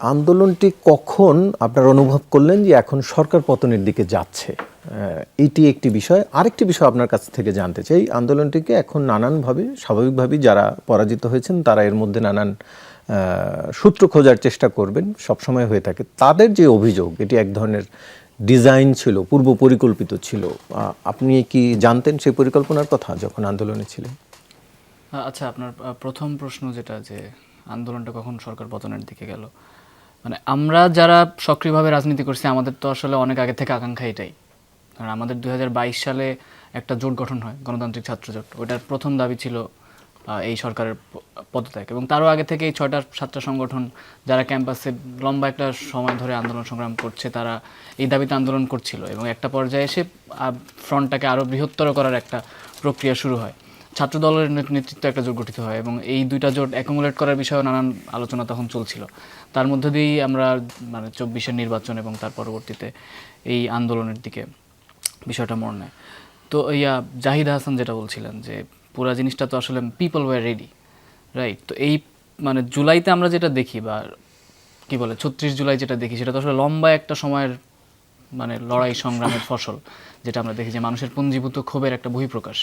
আন্দোলনটি কখন আপনারা অনুভব করলেন যে এখন সরকার পতনের দিকে যাচ্ছে? এইটি একটি বিষয়। আরেকটি বিষয় আপনার কাছ থেকে জানতে চাই, আন্দোলনটিকে এখন নানানভাবে স্বাভাবিকভাবেই যারা পরাজিত হয়েছেন তারা এর মধ্যে নানান সূত্র খোঁজার চেষ্টা করবেন, সবসময় হয়ে থাকে। তাদের যে অভিযোগ, এটি এক ধরনের ডিজাইন ছিল, পূর্ব পরিকল্পিত ছিল। আপনি কি জানতেন সেই পরিকল্পনার কথা যখন আন্দোলনে ছিলেন? আচ্ছা, আপনার প্রথম প্রশ্ন যেটা যে আন্দোলনটা কখন সরকার পতনের দিকে গেল, মানে আমরা যারা সক্রিয়ভাবে রাজনীতি করছি আমাদের তো আসলে অনেক আগে থেকে আকাঙ্ক্ষা এটাই। কারণ আমাদের 2022 সালে একটা জোট গঠন হয়, গণতান্ত্রিক ছাত্র জোট। ওটার প্রথম দাবি ছিল এই সরকারের পদত্যাগ, এবং তারও আগে থেকে এই 6টা-7টা সংগঠন যারা ক্যাম্পাসে লম্বা একটা সময় ধরে আন্দোলন সংগ্রাম করছে তারা এই দাবিতে আন্দোলন করছিল, এবং একটা পর্যায়ে এসে ফ্রন্টটাকে আরও বৃহত্তর করার একটা প্রক্রিয়া শুরু হয়। ছাত্র দলের নেতৃত্বে একটা জোট গঠিত হয় এবং এই দুইটা জোট অ্যাকুমুলেট করার বিষয়ে নানান আলোচনা তখন চলছিল। তার মধ্য দিয়েই আমরা মানে 24-এর নির্বাচন এবং তার পরবর্তীতে এই আন্দোলনের দিকে বিষয়টা মোড় নেয়। তো জাহিদ হাসান যেটা বলছিলেন যে পুরো জিনিসটা তো আসলে পিপল ওয়ার রেডি, রাইট? তো এই মানে জুলাইতে আমরা যেটা দেখি বা কি বলে 36 জুলাই যেটা দেখি সেটা তো আসলে লম্বা একটা সময়ের মানে লড়াই সংগ্রামের ফসল, যেটা আমরা দেখি যে মানুষের পুঞ্জীভূত ক্ষোভের একটা বহিঃপ্রকাশ,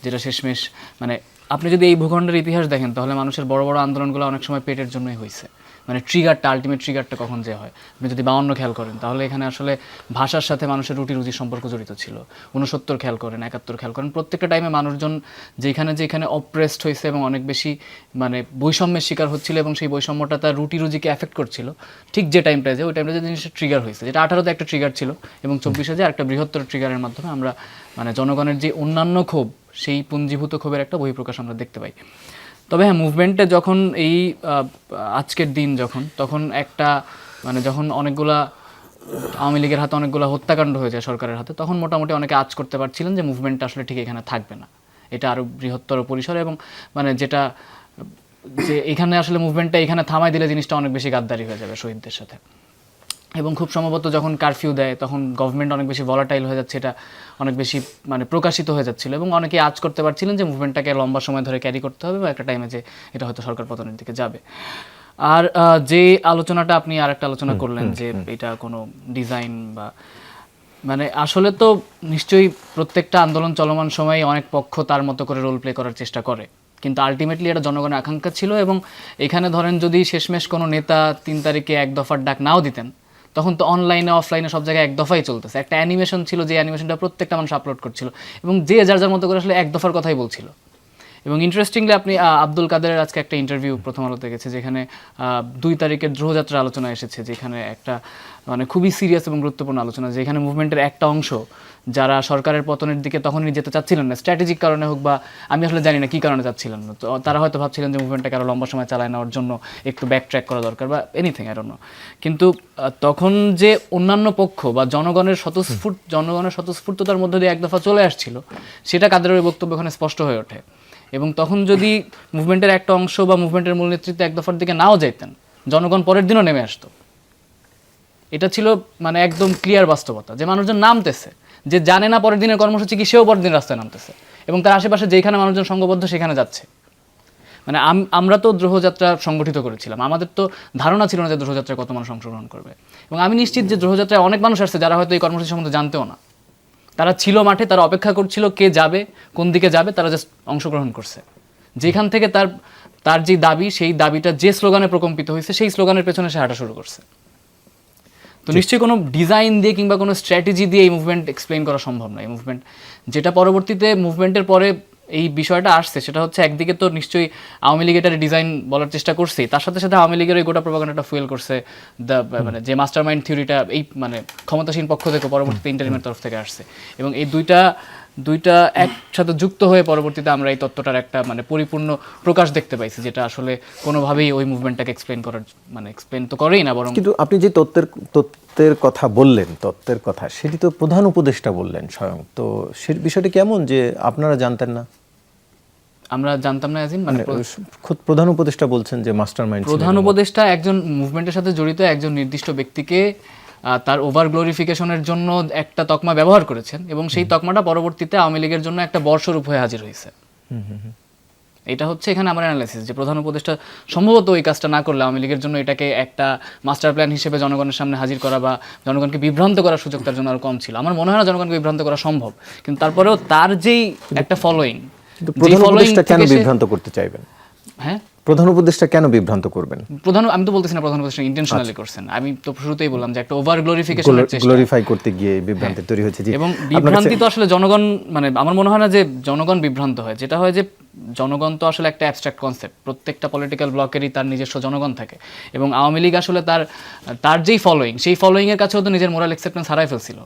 যেটা শেষমেশ মানে আপনি যদি এই ভূখণ্ডের ইতিহাস দেখেন তাহলে মানুষের বড় বড় আন্দোলনগুলো অনেক সময় পেটের জন্যই হয়েছে। মানে ট্রিগারটা, আলটিমেট ট্রিগারটা কখন যে হয়, আপনি যদি 52 খেয়াল করেন তাহলে এখানে আসলে ভাষার সাথে মানুষের রুটি রুজির সম্পর্ক জড়িত ছিল। 69 খেয়াল করেন, 71 খেয়াল করেন, প্রত্যেকটা টাইমে মানুষজন যেখানে যেখানে অপ্রেসড হয়েছে এবং অনেক বেশি মানে বৈষম্যের শিকার হচ্ছিল এবং সেই বৈষম্যটা তার রুটি রুজিকে এফেক্ট করছিল, ঠিক যে টাইমটা যে ওই টাইমটা যে জিনিসটা ট্রিগার হয়েছে, যেটা 18তে একটা ট্রিগার ছিল এবং 24-এ যে একটা বৃহত্তর ট্রিগারের মাধ্যমে আমরা মানে জনগণের যে অন্যান্য ক্ষোভ, সেই পুঞ্জীভূত ক্ষোভের একটা বহিঃপ্রকাশ আমরা দেখতে পাই। তবে হ্যাঁ, মুভমেন্টে যখন এই আজকের দিন তখন একটা মানে যখন অনেকগুলা আওয়ামী লীগের হাতে অনেকগুলো হত্যাকাণ্ড হয়ে যায় সরকারের হাতে, তখন মোটামুটি অনেকে আঁচ করতে পারছিলেন যে মুভমেন্টটা আসলে ঠিক এখানে থাকবে না, এটা আরও বৃহত্তর পরিসরে, এবং মানে যেটা যে এখানে আসলে মুভমেন্টটা এখানে থামাই দিলে জিনিসটা অনেক বেশি গাদ্দারি হয়ে যাবে শহীদদের সাথে। এবং খুব সম্ভবত যখন কারফিউ দেয় তখন গভর্নমেন্ট অনেক বেশি ভলাটাইল হয়ে যাচ্ছে, এটা অনেক বেশি মানে প্রকাশিত হয়ে যাচ্ছিল, এবং অনেকে আজ করতে পারছিলেন যে মুভমেন্টটাকে লম্বা সময় ধরে ক্যারি করতে হবে বা একটা টাইমে যে এটা হয়তো সরকার পতনের দিকে যাবে। আর যে আলোচনাটা আপনি আর একটা আলোচনা করলেন যে এটা কোনো ডিজাইন বা মানে আসলে তো নিশ্চয়ই প্রত্যেকটা আন্দোলন চলমান সময়ে অনেক পক্ষ তার মতো করে রোল প্লে করার চেষ্টা করে, কিন্তু আলটিমেটলি এটা জনগণের আকাঙ্ক্ষা ছিল। এবং এখানে ধরেন যদি শেষমেশ কোনো নেতা 3 তারিখে এক দফার ডাক নাও দিতেন, তখন তো অনলাইনে অফলাইনে সব জায়গায় এক দফাই চলতেছে। একটা অ্যানিমেশন ছিল, যে অ্যানিমেশনটা প্রত্যেকটা মানুষ আপলোড করছিল এবং যে যার যার মতো করে আসলে এক দফার কথাই বলছিল। এবং ইন্টারেস্টিংলি আপনি আব্দুল কাদেরের আজকে একটা ইন্টারভিউ প্রথম আলোতে গেছে, যেখানে 2 তারিখের দ্রোহযাত্রা আলোচনা এসেছে, যেখানে একটা মানে খুবই সিরিয়াস এবং গুরুত্বপূর্ণ আলোচনা, যে এখানে মুভমেন্টের একটা অংশ যারা সরকারের পতনের দিকে তখনই যেতে চাচ্ছিলেন না, স্ট্র্যাটেজিক কারণে হোক বা আমি আসলে জানি না কী কারণে চাচ্ছিলেন না, তো তারা হয়তো ভাবছিলেন যে মুভমেন্টটাকে আরও লম্বা সময় চালায় নেওয়ার জন্য একটু ব্যাক ট্র্যাক করা দরকার বা এনিথিং, আই ডোন্ট নো। কিন্তু তখন যে অন্যান্য পক্ষ বা জনগণের স্বতঃস্ফূর্ততার মধ্যে দিয়ে এক দফা চলে আসছিল, সেটা কাদেরের বক্তব্য এখানে স্পষ্ট হয়ে ওঠে। এবং তখন যদি মুভমেন্টের একটা অংশ বা মুভমেন্টের মূল নেতৃত্বে এক দফার দিকে নাও যাইতেন, জনগণ পরের দিনও নেমে আসতো। এটা ছিল মানে একদম ক্লিয়ার বাস্তবতা, যে মানুষজন নামতেছে, যে জানে না পরের দিনের কর্মসূচি কি, সেও পরের দিন রাস্তায় নামতেছে এবং তার আশেপাশে যেখানে মানুষজন সংঘবদ্ধ সেখানে যাচ্ছে। মানে আমরা তো দ্রোহযাত্রা সংগঠিত করেছিলাম, আমাদের তো ধারণা ছিল না যে দ্রোহযাত্রায় কত মানুষ অংশগ্রহণ করবে, এবং আমি নিশ্চিত যে দ্রোহযাত্রায় অনেক মানুষ আসছে যারা হয়তো এই কর্মসূচি সম্বন্ধে জানতেও না। তারা ছিল মাঠে, তারা অপেক্ষা করছিল কে যাবে, কোন দিকে যাবে, তারা জাস্ট অংশগ্রহণ করছে। যেখান থেকে তার যে দাবি, সেই দাবিটা যে স্লোগানে প্রকম্পিত হয়েছে, সেই স্লোগানের পেছনে সে হাঁটা শুরু করছে। তো নিশ্চয়ই কোনো ডিজাইন দিয়ে কিংবা কোনো স্ট্র্যাটেজি দিয়ে এই মুভমেন্ট এক্সপ্লেইন করা সম্ভব নয়। এই মুভমেন্ট যেটা পরবর্তীতে মুভমেন্টের পরে এই বিষয়টা আসছে, সেটা হচ্ছে একদিকে তো নিশ্চয়ই আওয়ামী লীগ এটার ডিজাইন বলার চেষ্টা করছে, তার সাথে সাথে আওয়ামী লীগের ওই গোটা প্রোপাগান্ডাটা ফুয়েল করছে মানে যে মাস্টার মাইন্ড থিওরিটা এই মানে ক্ষমতাসীন পক্ষ থেকে পরবর্তীতে ইন্টারিমের তরফ থেকে আসছে, এবং এই দুইটা একসাথে যুক্ত হয়ে পরবর্তীতে আমরা এই তত্ত্বটার একটা মানে পরিপূর্ণ প্রকাশ দেখতে পাইছি, যেটা আসলে কোনোভাবেই ওই মুভমেন্টটাকে এক্সপ্লেন তো করেই না, বরং কিন্তু আপনি যে তত্ত্বের কথা বললেন, তত্ত্বের কথা সেটি তো প্রধান উপদেষ্টা বললেন স্বয়ং, তো সে বিষয়টি কেমন যে আপনারা জানতেন না? আমরা জানতাম না, মানে খুব প্রধান উপদেষ্টা বলছেন যে মাস্টারমাইন্ড। প্রধান উপদেষ্টা একজন মুভমেন্টের সাথে জড়িত একজন নির্দিষ্ট ব্যক্তিকে তার ওভার গ্লোরিফিকেশনের জন্য একটা তকমা ব্যবহার করেছেন, এবং সেই তকমাটা পরবর্তীতে আওয়ামী লীগের জন্য একটা বর্ষরূপ হয়ে হাজির হয়েছে। এটা হচ্ছে এখানে আমার অ্যানালাইসিস যে প্রধান উপদেষ্টা সম্ভবত ওই কাজটা না করলে আওয়ামী লীগের জন্য এটাকে একটা মাস্টার প্ল্যান হিসেবে জনগণের সামনে হাজির করা বা জনগণকে বিভ্রান্ত করার সুযোগ তার জন্য আরো কম ছিল। আমার মনে হয় না জনগণকে বিভ্রান্ত করা সম্ভব, কিন্তু তারপরেও তার যেই একটা ফলোয়িং, কিন্তু প্রধান উপদেষ্টা কেন বিভ্রান্ত করতে চাইবেন? হ্যাঁ, প্রধান উপদেষ্টা কেন বিভ্রান্ত করবেন? আমি তো বলতেছি না প্রধান উপদেষ্টা ইন্টেনশনালি করছেন, আমি তো শুরুতেই বললাম যে একটা ওভার গ্লোরিফিকেশনের চেষ্টা, গ্লোরিফাই করতে গিয়ে বিভ্রান্তি তৈরি হয়েছে। জি, এবং বিভ্রান্তি তো আসলে জনগণ, মানে আমার মনে হয় না যে জনগণ বিভ্রান্ত হয়, যেটা হয় যে জনগণ তো আসলে একটা অ্যাবস্ট্রাক্ট কনসেপ্ট, প্রত্যেকটা পলিটিক্যাল ব্লকেরই তার নিজস্ব জনগণ থাকে, এবং আওয়ামী লীগ আসলে তার যেই ফলোয়িং, সেই ফলোয়িং এর কাছেও তো নিজের মোরাল অ্যাকসেপ্টেন্স হারাই ফেলছিল।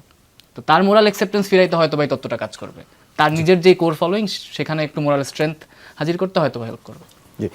তো তার মোরাল অ্যাকসেপ্টেন্স ফিরাইতে হয়তো বা এই তত্ত্বটা কাজ করবে, তার নিজের যেই কোর ফলোয়িং সেখানে একটু মোরাল স্ট্রেংথ হাজির করতে হয়তো হেল্প করবে। জি।